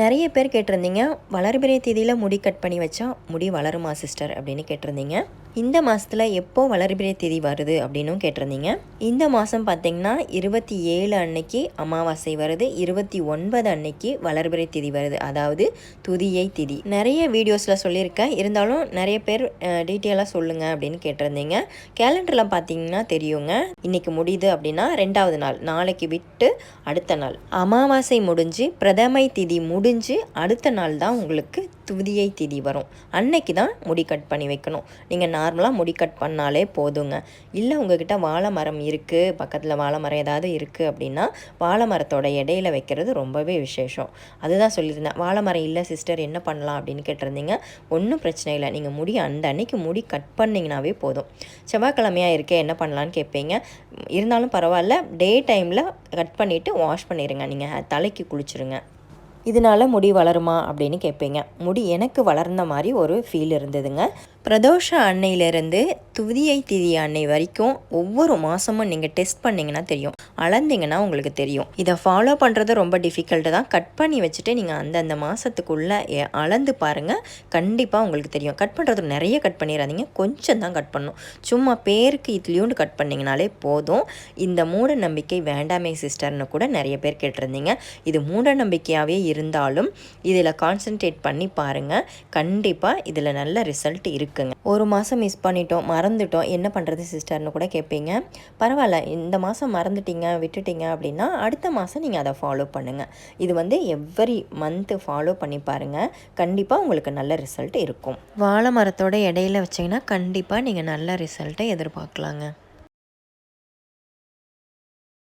நிறைய பேர் கேட்டிருந்தீங்க, வளர்பிறை தேதியில் முடி கட் பண்ணி வச்சா முடி வளருமா சிஸ்டர் அப்படின்னு கேட்டிருந்தீங்க. இந்த மாதத்தில் எப்போ வளர்பிறை தேதி வருது அப்படின்னும் கேட்டிருந்தீங்க. இந்த மாதம் பார்த்திங்கன்னா 27 அன்னைக்கு அமாவாசை வருது, 29 அன்னைக்கு வளர்பிறை தேதி வருது, அதாவது துதியை திதி. நிறைய வீடியோஸில் சொல்லியிருக்கேன், இருந்தாலும் நிறைய பேர் டீட்டெயிலாக சொல்லுங்கள் அப்படின்னு கேட்டிருந்தீங்க. கேலண்டரில் பார்த்தீங்கன்னா தெரியுங்க, இன்றைக்கி முடியுது அப்படின்னா 2வது நாள், நாளைக்கு விட்டு அடுத்த நாள் அமாவாசை முடிஞ்சு பிரதமை திதி முடிஞ்சு அடுத்த நாள் தான் உங்களுக்கு துதியை திதி வரும். அன்னைக்கு தான் முடி கட் பண்ணி வைக்கணும். நீங்கள் நார்மலாக முடி கட் பண்ணாலே போதுங்க. இல்லை உங்ககிட்ட வாழை மரம் இருக்குது, பக்கத்தில் வாழை மரம் ஏதாவது இருக்குது அப்படின்னா வாழை மரத்தோட இடையில வைக்கிறது ரொம்பவே விசேஷம். அதுதான் சொல்லியிருந்தேன். வாழை மரம் இல்லை சிஸ்டர் என்ன பண்ணலாம் அப்படின்னு கேட்டிருந்தீங்க. ஒன்றும் பிரச்சனை இல்லை, நீங்கள் முடி அந்த அன்னைக்கு முடி கட் பண்ணிங்கனாவே போதும். செவ்வாய்க்கிழமையாக இருக்கே என்ன பண்ணலான்னு கேட்பீங்க. இருந்தாலும் பரவாயில்ல, டே டைமில் கட் பண்ணிவிட்டு வாஷ் பண்ணிடுங்க. நீங்கள் தலைக்கு குளிச்சுருங்க. இதனால் முடி வளருமா அப்படின்னு கேட்பீங்க. முடி எனக்கு வளர்ந்த மாதிரி ஒரு ஃபீல் இருந்ததுங்க. பிரதோஷ அன்னையிலேருந்து துதியை திதி அன்னை வரைக்கும் ஒவ்வொரு மாதமும் நீங்கள் டெஸ்ட் பண்ணிங்கன்னா தெரியும், அளந்திங்கன்னா உங்களுக்கு தெரியும். இதை ஃபாலோ பண்ணுறது ரொம்ப டிஃபிகல்ட்டு தான். கட் பண்ணி வச்சுட்டு நீங்கள் அந்தந்த மாதத்துக்குள்ளே அளந்து பாருங்கள், கண்டிப்பாக உங்களுக்கு தெரியும். கட் பண்ணுறது நிறைய கட் பண்ணிடாதீங்க, கொஞ்சம் தான் கட் பண்ணணும். சும்மா பேருக்கு இட்லியோண்டு கட் பண்ணிங்கனாலே போதும். இந்த மூட நம்பிக்கை வேண்டாமே சிஸ்டர்னு கூட நிறைய பேர் கேட்டிருந்தீங்க. இது மூட நம்பிக்கையாகவே இருந்தாலும் இதில் கான்சென்ட்ரேட் பண்ணி பாருங்கள், கண்டிப்பாக இதில் நல்ல ரிசல்ட் இருக்குங்க. ஒரு மாதம் மிஸ் பண்ணிட்டோம், மறந்துட்டோம், என்ன பண்ணுறது சிஸ்டர்னு கூட கேட்பீங்க. பரவாயில்ல, இந்த மாதம் மறந்துட்டீங்க விட்டுட்டீங்க அப்படின்னா அடுத்த மாதம் நீங்கள் அதை ஃபாலோ பண்ணுங்கள். இது எவ்ரி மந்த்து ஃபாலோ பண்ணி பாருங்கள், கண்டிப்பாக உங்களுக்கு நல்ல ரிசல்ட் இருக்கும். வாழை மரத்தோட இடையில வச்சிங்கன்னா கண்டிப்பாக நீங்கள் நல்ல ரிசல்ட்டை எதிர்பார்க்கலாங்க.